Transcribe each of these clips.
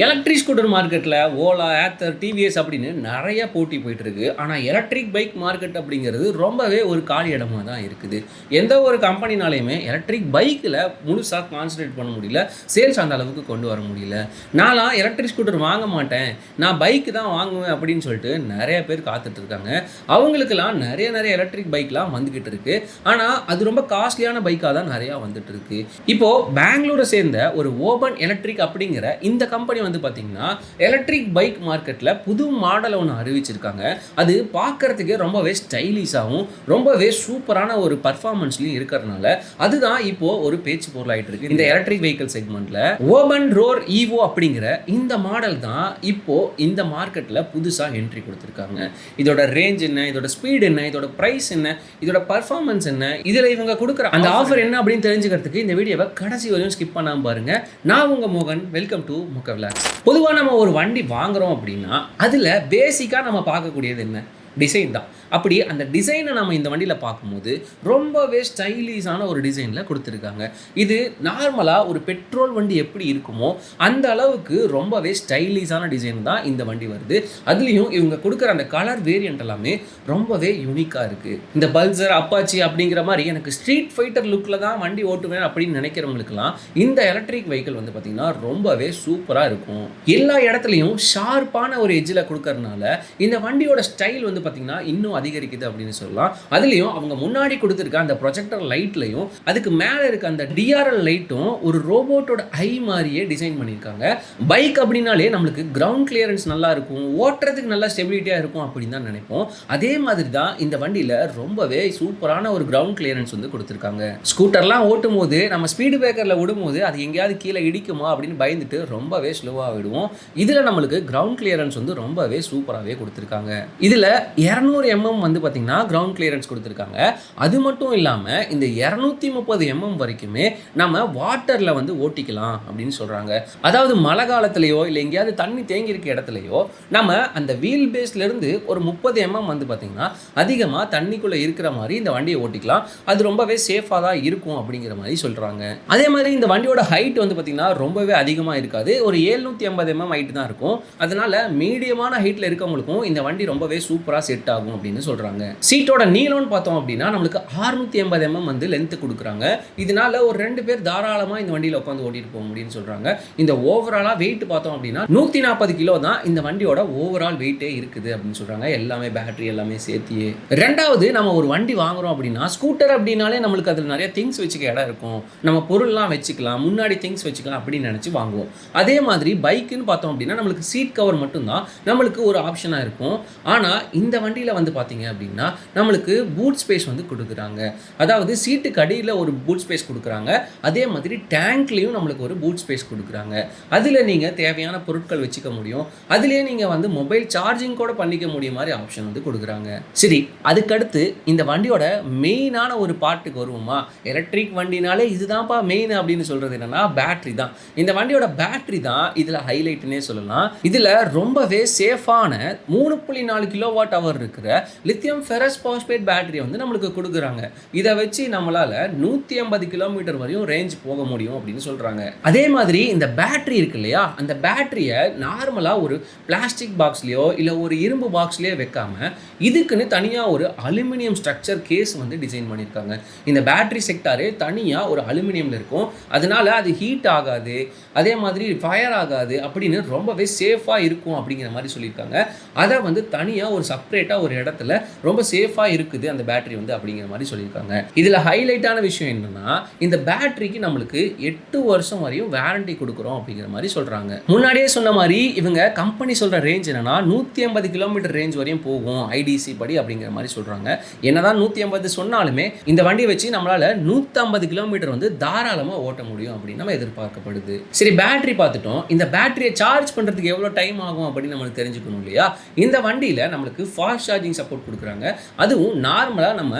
Electric scooter மார்க்கெட்டில் Ola, Ather, TVS அப்படின்னு நிறைய போட்டி போயிட்டுருக்கு. ஆனால் எலக்ட்ரிக் பைக் மார்க்கெட் அப்படிங்கிறது ரொம்பவே ஒரு காலி இடமா தான் இருக்குது. எந்த ஒரு கம்பெனினாலையுமே எலக்ட்ரிக் பைக்கில் முழுசாக கான்சன்ட்ரேட் பண்ண முடியல, சேல்ஸ் அந்த அளவுக்கு கொண்டு வர முடியல. நான்லாம் எலக்ட்ரிக் ஸ்கூட்டர் வாங்க மாட்டேன், நான் பைக்கு தான் வாங்குவேன் அப்படின்னு சொல்லிட்டு நிறைய பேர் காத்துட்ருக்காங்க. அவங்களுக்கெல்லாம் நிறைய எலக்ட்ரிக் பைக்லாம் வந்துக்கிட்டு இருக்கு. ஆனால் அது ரொம்ப காஸ்ட்லியான பைக்காக தான் நிறையா வந்துட்டு இருக்கு. இப்போது பெங்களூரை சேர்ந்த ஒரு ஓபன் எலக்ட்ரிக் அப்படிங்கிற இந்த கம்பெனி வந்து பார்த்தீங்கன்னா எலக்ட்ரிக் பைக் மார்க்கெட்டில் புது மாடலை ஒன்று அறிவிச்சிருக்காங்க. அது பார்க்கறதுக்கே ரொம்பவே ஸ்டைலிஷாகவும் ரொம்பவே சூப்பரான ஒரு பர்ஃபார்மன்ஸ்லையும் இருக்கிறதுனால அதுதான் இப்போ ஒரு பேச்சு பொருளாயிட்டு இருக்கு. இந்த எலக்ட்ரிக் வெஹிக்கிள் செக்மெண்ட்ல ஓபன் ரோர் ஈவோ அப்படிங்கிற இந்த மாடல் தான் இப்போ இந்த மார்க்கெட்டில் புதுசாக என்ட்ரி கொடுத்துருக்காங்க. இதோட ரேஞ்ச் என்ன, இதோட ஸ்பீட் என்ன, இதோட ப்ரைஸ் என்ன, இதோட பர்ஃபார்மன்ஸ் என்ன, இதில் இவங்க கொடுக்குற அந்த ஆஃபர் என்ன அப்படின்னு தெரிஞ்சுக்கிறதுக்கு இந்த வீடியோவை கடைசி வரையும் ஸ்கிப் பண்ணாமல் பாருங்க. நான் உங்க மோகன், வெல்கம் டு முக விலாக்ஸ். பொதுவாக நம்ம ஒரு வண்டி வாங்குறோம் அப்படின்னா அதில் பேசிக்காக நம்ம பார்க்கக்கூடியது என்ன? டிசைன் தான். அப்படி அந்த டிசைனை நம்ம இந்த வண்டியில் பார்க்கும்போது ரொம்பவே ஸ்டைலிஷான ஒரு டிசைனில் கொடுத்துருக்காங்க. இது நார்மலாக ஒரு பெட்ரோல் வண்டி எப்படி இருக்குமோ அந்த அளவுக்கு ரொம்பவே ஸ்டைலிஷான டிசைன் தான் இந்த வண்டி வருது. அதுலேயும் இவங்க கொடுக்குற அந்த கலர் வேரியண்ட் எல்லாமே ரொம்பவே யூனிக்காக இருக்குது. இந்த பல்சர், அப்பாச்சி அப்படிங்கிற மாதிரி எனக்கு ஸ்ட்ரீட் ஃபைட்டர் லுக்கில் தான் வண்டி ஓட்டுவேன் அப்படின்னு நினைக்கிறவங்களுக்குலாம் இந்த எலக்ட்ரிக் வெஹிக்கிள் வந்து பார்த்திங்கன்னா ரொம்பவே சூப்பராக இருக்கும். எல்லா இடத்துலையும் ஷார்ப்பான ஒரு எட்ஜில் கொடுக்கறதுனால இந்த வண்டியோட ஸ்டைல் வந்து பார்த்திங்கன்னா இன்னும் அதிகரிக்குது அப்படின்னு சொல்லலாம். அதுலேயும் அவங்க முன்னாடி கொடுத்துருக்க அந்த ப்ரொஜெக்டர் லைட்லையும் அதுக்கு மேலே இருக்க அந்த டிஆர்எல் லைட்டும் ஒரு ரோபோட்டோட ஐ மாதிரியே டிசைன் பண்ணியிருக்காங்க. பைக் அப்படின்னாலே நம்மளுக்கு கிரவுண்ட் கிளியரன்ஸ் நல்லா இருக்கும், ஓட்டுறதுக்கு நல்லா ஸ்டெபிலிட்டியாக இருக்கும் அப்படின்னு தான் நினைப்போம். அதே மாதிரி தான் இந்த வண்டியில் ரொம்பவே சூப்பரான ஒரு கிரவுண்ட் கிளியரன்ஸ் வந்து கொடுத்துருக்காங்க. ஸ்கூட்டர்லாம் ஓட்டும் போது நம்ம ஸ்பீடு பிரேக்கரில் விடும்போது அது எங்கேயாவது கீழே இடிக்குமா அப்படின்னு பயந்துட்டு ரொம்பவே ஸ்லோவாக விடுவோம். இதில் நம்மளுக்கு கிரவுண்ட் கிளியரன்ஸ் வந்து ரொம்பவே சூப்பராகவே கொடுத்துருக்காங்க. இதில் 200 mm வந்து பார்த்தீங்கன்னா கிரவுண்ட் கிளியரன்ஸ் கொடுத்துருக்காங்க. அது மட்டும் இல்லாமல் இந்த 230 mm வரைக்குமே நம்ம வாட்டரில் வந்து ஓட்டிக்கலாம் அப்படின்னு சொல்கிறாங்க. அதாவது மழை காலத்துலையோ இல்லை எங்கேயாவது தண்ணி தேங்கி இருக்க இடத்துலையோ நம்ம அந்த வீல் பேஸ்லேருந்து ஒரு 30 mm வந்து பார்த்திங்கன்னா அதிகமாக தண்ணிக்குள்ளே இருக்கிற மாதிரி இந்த வண்டியை ஓட்டிக்கலாம். அது ரொம்பவே சேஃபாக தான் இருக்கும் அப்படிங்கிற மாதிரி சொல்கிறாங்க. அதே மாதிரி இந்த வண்டியோட ஹைட் வந்து பார்த்திங்கன்னா ரொம்பவே அதிகமாக இருக்காது, ஒரு 750 mm ஹைட் தான் இருக்கும். அதனால மீடியமான ஹைட்டில் இருக்கவங்களுக்கும் இந்த வண்டி ரொம்பவே சூப்பராக செட் ஆகும் அப்படின்னு சொல்றாங்க. சீட்டோட நீளம்னு பார்த்தோம் அப்படின்னா நம்மளுக்கு 680 mm வந்து லென்த் கொடுக்குறாங்க. இதனால ஒரு 2 பேர் தாராளமாக இந்த வண்டியில் உட்காந்து ஓட்டிட்டு போக முடியும்னு சொல்றாங்க. இந்த ஓவராலாக வெயிட் பார்த்தோம் அப்படின்னா 140 கிலோ தான் இந்த வண்டியோட ஓவரால் வெயிட்டே இருக்குது அப்படின்னு சொல்றாங்க. எல்லாமே பேட்டரி எல்லாமே சேர்த்தியே. ரெண்டாவது, நம்ம ஒரு வண்டி வாங்குறோம் அப்படின்னா ஸ்கூட்டர் அப்படின்னாலே நம்மளுக்கு அதில் நிறைய திங்ஸ் வச்சுக்க இடம் இருக்கும், நம்ம பொருள்லாம் வச்சுக்கலாம், முன்னாடி திங்ஸ் வச்சுக்கலாம் அப்படின்னு நினச்சி வாங்குவோம். அதே மாதிரி பைக்குன்னு பார்த்தோம் அப்படின்னா நம்மளுக்கு சீட் கவர் மட்டும்தான் நம்மளுக்கு ஒரு ஆப்ஷனாக இருக்கும். ஆனால் இந்த வண்டியில் வந்து பார்த்தீங்க அப்படின்னா நம்மளுக்கு பூட் ஸ்பேஸ் வந்து கொடுக்குறாங்க. அதாவது சீட்டுக்கு அடியில் ஒரு பூட் ஸ்பேஸ் கொடுக்குறாங்க, அதே மாதிரி டேங்க்லேயும் நம்மளுக்கு ஒரு பூட் ஸ்பேஸ் கொடுக்குறாங்க. அதில் நீங்கள் தேவையான பொருட்கள் வச்சுக்க முடியும். அதுலேயே நீங்கள் வந்து மொபைல் சார்ஜிங் கூட பண்ணிக்க முடியும் மாதிரி ஆப்ஷன் வந்து கொடுக்குறாங்க. சரி, அதுக்கடுத்து இந்த வண்டியோட மெயினான ஒரு பார்ட்டுக்கு வருவோமா? எலக்ட்ரிக் வண்டினாலே இதுதான்ப்பா மெயின் அப்படின்னு சொல்கிறது என்னென்னா பேட்ரி தான். இந்த வண்டியோட பேட்ரி தான் இதில் ஹைலைட்னே சொல்லலாம். இதில் ரொம்பவே சேஃபான 3.4 கிலோவாட் அவர் இருக்கிற லித்தியம் ஃபெரஸ் பாஸ்பேட் பேட்டரி வந்து நம்மளுக்கு கொடுக்குறாங்க. இதை வச்சு நம்மளால் 150 கிலோமீட்டர் வரையும் ரேஞ்ச் போக முடியும் அப்படின்னு சொல்கிறாங்க. அதே மாதிரி இந்த பேட்டரி இருக்கு இல்லையா, அந்த பேட்டரியை நார்மலாக ஒரு பிளாஸ்டிக் பாக்ஸ்லேயோ இல்லை ஒரு இரும்பு பாக்ஸ்லேயோ வைக்காம இதுக்குன்னு தனியாக ஒரு அலுமினியம் ஸ்ட்ரக்சர் கேஸ் வந்து டிசைன் பண்ணியிருக்காங்க. இந்த பேட்டரி செக்டாரே தனியாக ஒரு அலுமினியமில் இருக்கும். அதனால அது ஹீட் ஆகாது, அதே மாதிரி ஃபயர் ஆகாது அப்படின்னு ரொம்பவே சேஃபாக இருக்கும் அப்படிங்கிற மாதிரி சொல்லியிருக்காங்க. அதை வந்து தனியாக ஒரு செப்பரேட்டாக ஒரு இடத்துல ரொம்ப சேஃபாக இருக்குது அந்த பேட்டரி வந்து அப்படிங்கிற மாதிரி சொல்லியிருக்காங்க. இதில் ஹைலைட்டான விஷயம் என்னென்னா இந்த பேட்டரிக்கு நம்மளுக்கு 8 வருஷம் வரையும் வாரண்டி கொடுக்குறோம் அப்படிங்கிற மாதிரி சொல்கிறாங்க. முன்னாடியே சொன்ன மாதிரி இவங்க கம்பெனி சொல்கிற ரேஞ்ச் என்னென்னா 150 கிலோமீட்டர் ரேஞ்ச் வரையும் போகும் ஐடிசி படி அப்படிங்கிற மாதிரி சொல்கிறாங்க. என்னதான் 150 சொன்னாலுமே இந்த வண்டியை வச்சு நம்மளால் 150 கிலோமீட்டர் வந்து தாராளமாக ஓட்ட முடியும் அப்படின்னு நம்ம எதிர்பார்க்கப்படுது. சரி, பேட்டரி பார்த்துட்டோம். இந்த பேட்டரியை சார்ஜ் பண்ணுறதுக்கு எவ்வளோ டைம் ஆகும் அப்படின்னு நம்மளுக்கு தெரிஞ்சுக்கணும் இல்லையா? இந்த வண்டியில் நம்மளுக்கு ஃபாஸ்ட் சார்ஜிங் சப்போர்ட் கொடுக்குறாங்க. அதுவும் நார்மலாக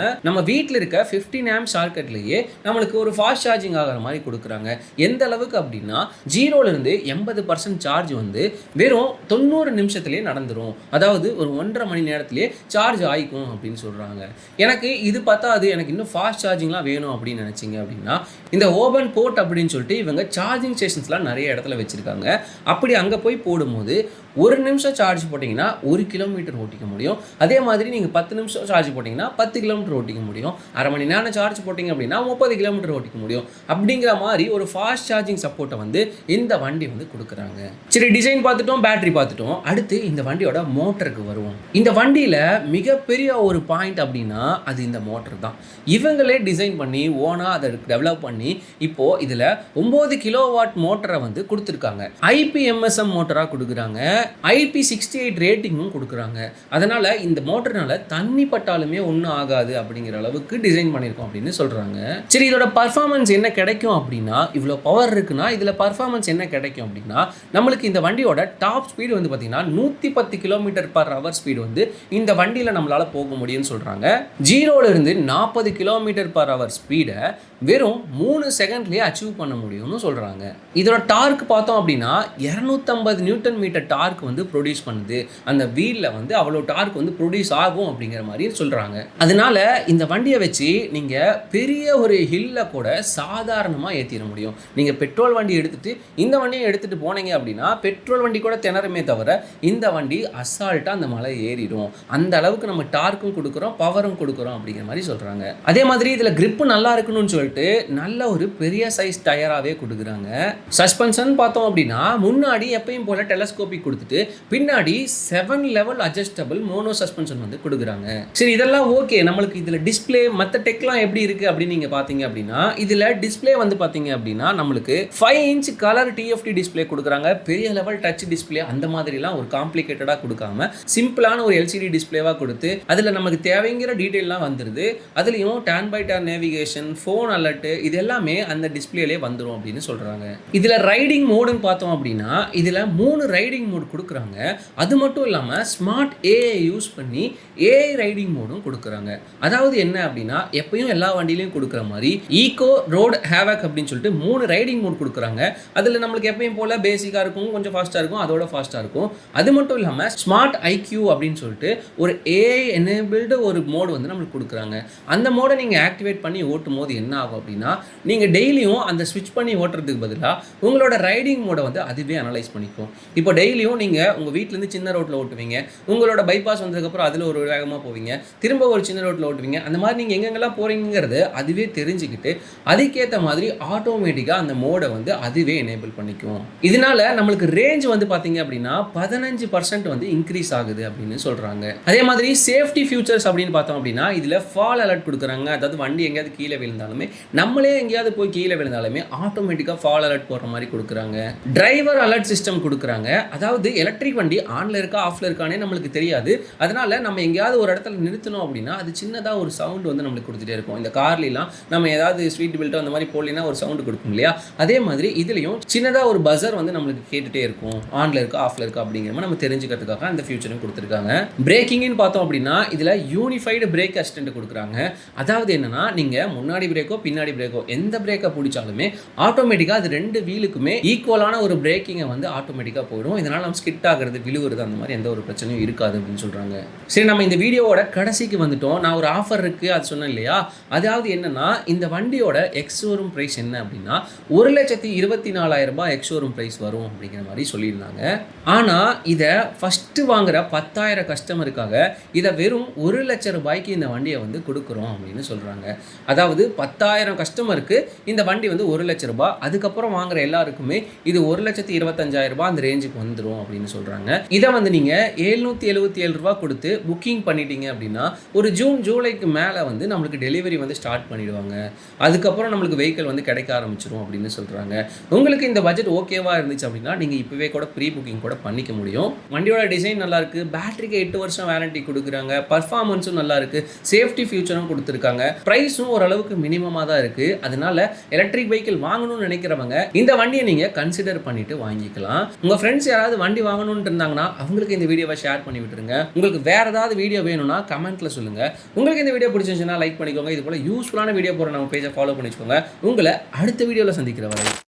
நம்ம வீட்டில் இருக்க 15 ஆம்ப் சாக்கெட்லேயே நம்மளுக்கு ஒரு ஃபாஸ்ட் சார்ஜிங் ஆகிற மாதிரி கொடுக்குறாங்க. எந்த அளவுக்கு அப்படின்னா 0லேருந்து 80% சார்ஜ் வந்து வெறும் 90 நிமிஷத்துலேயே நடந்துடும். அதாவது ஒரு 1.5 மணி நேரத்திலே சார்ஜ் ஆகிக்கும் அப்படின்னு சொல்கிறாங்க. எனக்கு இது பத்தாது, எனக்கு இன்னும் ஃபாஸ்ட் சார்ஜிங்லாம் வேணும் அப்படின்னு நினச்சிங்க அப்படின்னா இந்த ஓபன் போர்ட் அப்படின்னு சொல்லிட்டு இவங்க சார்ஜிங் ஸ்டேஷன்ஸ்லாம் நிறைய இடத்துல வச்சுருக்காங்க. அப்படி அங்கே போய் போடும்போது 1 நிமிஷம் சார்ஜ் போட்டிங்கன்னா 1 கிலோமீட்டர் ஓட்டிக்க முடியும். அதே மாதிரி நீங்கள் 10 நிமிஷம் சார்ஜ் போட்டிங்கன்னா 10 கிலோமீட்டர் ஓட்டிக்க முடியும். அரை மணி நேரம் சார்ஜ் போட்டிங்க அப்படின்னா 30 கிலோமீட்டர் ஓட்டிக்க முடியும். அப்படிங்கிற மாதிரி ஒரு ஃபாஸ்ட் சார்ஜிங் சப்போர்ட்டை வந்து இந்த வண்டி வந்து கொடுக்குறாங்க. சரி, டிசைன் பார்த்துட்டோம், பேட்டரி பார்த்துட்டோம். அடுத்து இந்த வண்டியோட மோட்டருக்கு வருவோம். இந்த வண்டியில் மிகப்பெரிய ஒரு பாயிண்ட் அப்படின்னா அது இந்த மோட்டர் தான். இவங்களே டிசைன் பண்ணி ஓனாக அதை டெவலப் பண்ணி இப்போது இதில் 9 கிலோவாட் மோட்டரை வந்து கொடுத்துருக்காங்க. IPMSM மோட்டராக கொடுக்குறாங்க. IP68 ரேட்டிங்கும் கொடுக்குறாங்க. அதனால் இந்த மோட்டர்னால தண்ணி பட்டாலுமே ஒன்றும் ஆகாது அப்படிங்கிற அளவுக்கு டிசைன் பண்ணியிருக்கோம் அப்படின்னு சொல்கிறாங்க. சரி, இதோட பர்ஃபார்மன்ஸ் என்ன கிடைக்கும் அப்படின்னா, இவ்வளோ பவர் இருக்குன்னா இதில் பர்ஃபார்மன்ஸ் என்ன கிடைக்கும் அப்படின்னா, நம்மளுக்கு இந்த வண்டியோட டாப் ஸ்பீடு வந்து பார்த்திங்கன்னா 110 km/h ஸ்பீடு வந்து இந்த வண்டியில் நம்மளால் போக முடியும்னு சொல்கிறாங்க. 0லேருந்து 40 km/h ஸ்பீடை வெறும் 3 செகண்ட்லேயே அச்சீவ் பண்ண முடியும்னு சொல்கிறாங்க. இதோட டார்க் பார்த்தோம் அப்படின்னா 250 நியூட்டன் மீட்டர் டார்க் வந்து ப்ரொடியூஸ் பண்ணுது. அந்த வீலில் வந்து அவ்வளோ டார்க் வந்து ப்ரொடியூஸ் ஆகும் அப்படிங்கிற மாதிரி சொல்கிறாங்க. அதனால இந்த வண்டியை வச்சு நீங்கள் பெரிய ஒரு ஹில்லை கூட சாதாரணமாக ஏற்றிட முடியும். நீங்கள் பெட்ரோல் வண்டி எடுத்துகிட்டு இந்த வண்டியை எடுத்துகிட்டு போனீங்க அப்படின்னா பெட்ரோல் வண்டி கூட திணறுமே தவிர இந்த வண்டி அசால்ட்டாக அந்த மலை ஏறிடும். அந்த அளவுக்கு நம்ம டார்க்கும் கொடுக்குறோம், பவரும் கொடுக்குறோம் அப்படிங்கிற மாதிரி சொல்கிறாங்க. அதே மாதிரி இதில் கிரிப்பு நல்லா இருக்கணும்னு சொல்லிட்டு நல்ல ஒரு பெரிய சைஸ் டயராகவே கொடுக்குறாங்க. சஸ்பென்ஷன் பார்த்தோம் அப்படின்னா முன்னாடி எப்பயும் போல டெலஸ்கோபிக் கொடுத்துட்டு பின்னாடி 7 லெவல் அட்ஜஸ்டபிள் மோனோ சஸ்பென்ஷன் வந்து கொடுக்குறாங்க. சரி, இதெல்லாம் ஓகே. நம்மளுக்கு இதில் டிஸ்பிளே மற்ற டெக்லாம் எப்படி இருக்குது அப்படின்னு நீங்கள் பார்த்தீங்க அப்படின்னா இதில் டிஸ்பிளே வந்து பார்த்தீங்க அப்படின்னா நம்மளுக்கு 5 இன்ச் கலர் TFT டிஸ்பிளே கொடுக்குறாங்க. பெரிய லெவல் டச் டிஸ்பிளே அந்த மாதிரிலாம் ஒரு காம்ப்ளிகேட்டடாக கொடுக்காம சிம்பிளான ஒரு LCD டிஸ்பிளேவாக கொடுத்து அதில் நமக்கு தேவைங்கிற டீட்டெயிலாம் வந்துடுது. அதுலேயும் turn by turn navigation, phone alert, இது எல்லாமே அந்த டிஸ்பிளேலே வந்துடும் அப்படின்னு சொல்கிறாங்க. இதில் ரைடிங் மோடுன்னு பார்த்தோம் அப்படின்னா இதில் 3 ரைடிங் மோடு கொடுக்குறாங்க. அது மட்டும் இல்லாமல் ஸ்மார்ட் AI யூஸ் பண்ணி AI ரைடிங் மோடும் கொடுக்குறாங்க. அதாவது என்ன அப்படின்னா எப்பயும் எல்லா வண்டியிலையும் கொடுக்குற மாதிரி ஈகோ, ரோட், ஹேவக் அப்படின்னு சொல்லிட்டு 3 ரைடிங் மோட் கொடுக்குறாங்க. அதில் நம்மளுக்கு எப்பயும் போல் பேசிக்காக இருக்கும், கொஞ்சம் ஃபாஸ்ட்டாக இருக்கும், அதோட ஃபாஸ்ட்டாக இருக்கும். அது மட்டும் இல்லாமல் ஸ்மார்ட் IQ அப்படின்னு சொல்லிட்டு ஒரு AI எனேபிள்டு ஒரு மோடு வந்து நம்மளுக்கு கொடுக்குறாங்க. அந்த மோடை நீங்கள் ஆக்டிவேட் பண்ணி ஓட்டும் போது என்ன ஆகும் அப்படின்னா நீங்கள் டெய்லியும் அந்த ஸ்விட்ச் பண்ணி ஓட்டுறதுக்கு பதிலாக உங்களோட ரைடிங் மோடை வந்து அதுவே அனலைஸ் பண்ணிக்கும். இப்போ டெய்லியும் நீங்கள் உங்கள் வீட்டிலேருந்து சின்ன ரோட்டில் ஓட்டுவீங்க, உங்களோட பைபாஸ் வந்ததுக்கப்புறம் அதில் ஒரு வேகமாக போவீங்க, திரும்ப ஒரு சின்ன ரோட்டில் ஓட்டுவீங்க. அந்த மாதிரி நீங்கள் எங்கெங்கெல்லாம் போகிறீங்கிறது அதுவே தெரிஞ்சுக்கிட்டு அதுக்கேற்ற மாதிரி ஆட்டோமேட்டிக்காக அந்த மோடை வந்து அதுவே எனேபிள் பண்ணிக்கும். இதனால நம்மளுக்கு ரேஞ்ச் வந்து பார்த்தீங்க அப்படின்னா 15% வந்து இன்க்ரீஸ் ஆகுது அப்படின்னு சொல்கிறாங்க. அதே மாதிரி சேஃப்டி ஃபியூச்சர்ஸ் அப்படின்னு பார்த்தோம் அப்படின்னா இதில் ஃபால் அலர்ட் கொடுக்குறாங்க. அதாவது வண்டி எங்கேயாவது கீழே விழுந்தாலுமே நம்மளே எங்கேயாவது போய் கீழே விழுந்தாலுமே ஆட்டோமேட்டிக்காக ஃபால் அலர்ட் போடுற மாதிரி கொடுக்குறாங்க. டிரைவர் அலர்ட் சிஸ்டம் கொடுக்குறாங்க. அதாவது எலக்ட்ரிக் வண்டி ஆன்ல இருக்கா ஆஃப்ல இருக்கானே நம்மளுக்கு தெரியாது. அதனால நம்ம எங்கேயாவது ஒரு இடத்துல நிறுத்தணும் அப்படின்னா அது சின்னதாக ஒரு சவுண்ட் வந்து நம்மளுக்கு கொடுத்துட்டே இருக்கும். இந்த கார்லாம் நம்ம ஏதாவது ஸ்வீட் பெல்ட்டோ அந்த மாதிரி போடலைன்னா ஒரு சவுண்டு கொடுக்கும் இல்லையா, அதே மாதிரி இதுலையும் சின்னதாக ஒரு பஸர் வந்து நம்மளுக்கு கேட்டுகிட்டே இருக்கும், ஆன்ல இருக்கா ஆஃப்ல இருக்கா அப்படிங்கிற மாதிரி நம்ம தெரிஞ்சுக்கிறதுக்காக அந்த ஃபியூச்சரும் கொடுத்துருக்காங்க. பிரேக்கிங்னு பார்த்தோம் அப்படின்னா இதில் யூனிஃபைடு பிரேக் அசிஸ்டன்ட் கொடுக்குறாங்க. அதாவது என்னன்னா நீங்கள் முன்னாடி பிரேக்கோ பின்னாடி பிரேக்கோ எந்த பிரேக்கை பிடிச்சாலுமே ஆட்டோமேட்டிக்காக அது 2 வீலுக்குமே ஈக்குவலான ஒரு பிரேக்கிங்கை வந்து ஆட்டோமேட்டிக்காக போயிடும். இதனால் நம்ம ஸ்கிட் ஆகிறது, விழுவுறது அந்த மாதிரி எந்த ஒரு பிரச்சனையும் இருக்காது அப்படின்னு சொல்கிறாங்க. சரி, நம்ம இந்த வீடியோவோட கடைசிக்கு வந்துட்டோம். நான் ஒரு ஆஃபர் இருக்குது அது சொன்னேன் இல்லையா, அதாவது என்னன்னா இந்த வண்டியோட எக்ஸ்ஷோரூம் ப்ரைஸ் என்ன அப்படின்னா 1,24,000 எக்ஸ்ஷோரூம் ப்ரைஸ் வரும் அப்படிங்கிற மாதிரி சொல்லியிருந்தாங்க. ஆனால் இதை ஃபஸ்ட்டு வாங்குற 10,000 கஸ்டமருக்காக இதை வெறும் 1,00,000 ரூபாய்க்கு இந்த வண்டியை வந்து கொடுக்குறோம் அப்படின்னு சொல்கிறாங்க. அதாவது 10,000 கஸ்டமருக்கு இந்த வண்டி வந்து 1,00,000 ரூபாய், அதுக்கப்புறம் வாங்குற எல்லாருக்குமே இது 1,25,000 ரூபாய் அந்த ரேஞ்சுக்கு வந்துடும் அப்படின்னு சொல்கிறாங்க. இதை வந்து நீங்கள் 777 ரூபா கொடுத்து புக்கிங் பண்ணிட்டீங்க அப்படின்னா ஒரு ஜூன் ஜூலைக்கு மேலே வந்து நம்மளுக்கு டெலிவரி வந்து ஸ்டார்ட் பண்ணிடுவாங்க. அதுக்கப்புறம் நம்மளுக்கு வெஹிக்கிள் வந்து கிடைக்க ஆரம்பிச்சிடும் அப்படின்னு சொல்கிறாங்க. உங்களுக்கு இந்த பட்ஜெட் ஓகேவாக இருந்துச்சு அப்படின்னா நீங்கள் இப்போவே கூட ப்ரீ புக்கிங் கூட பண்ணிக்க முடியும். வண்டியோட டிசைன் நல்லாயிருக்கு, பேட்டரிக்கு 8 வருஷம் வாரண்டி கொடுக்குறாங்க, பர்ஃபார்மன்ஸும் நல்லா இருக்குது, சேஃப்டி ஃபியூச்சரும் கொடுத்துருக்காங்க, ப்ரைஸும் ஓரளவுக்கு மினிமமாக தான் இருக்குது. அதனால எலக்ட்ரிக் வெஹிக்கிள் வாங்கணும்னு நினைக்கிறவங்க இந்த வண்டியை நீங்கள் கன்சிடர் பண்ணிட்டு வாங்கிக்கலாம். உங்கள் ஃப்ரெண்ட்ஸ் யாராவது வண்டி வாங்கணும்னு இருந்தாங்கன்னா அவங்களுக்கு இந்த வீடியோவை ஷேர் பண்ணி விட்டுருங்க. உங்களுக்கு வேறு ஏதாவது வீடியோ வேணும்னா கமெண்ட்டில் சொல்லுங்கள். உங்களுக்கு இந்த வீடியோ பிடிச்சிருந்துச்சுன்னா லைக் பண்ணிக்கோங்க. இது போல் யூஸ்ஃபுல்லான வீடியோ போகிற நம்ம பேஜை ஃபாலோ பண்ணி வச்சுக்கோங்க. உங்களை அடுத்த வீடியோவில் சந்திக்கிற வரை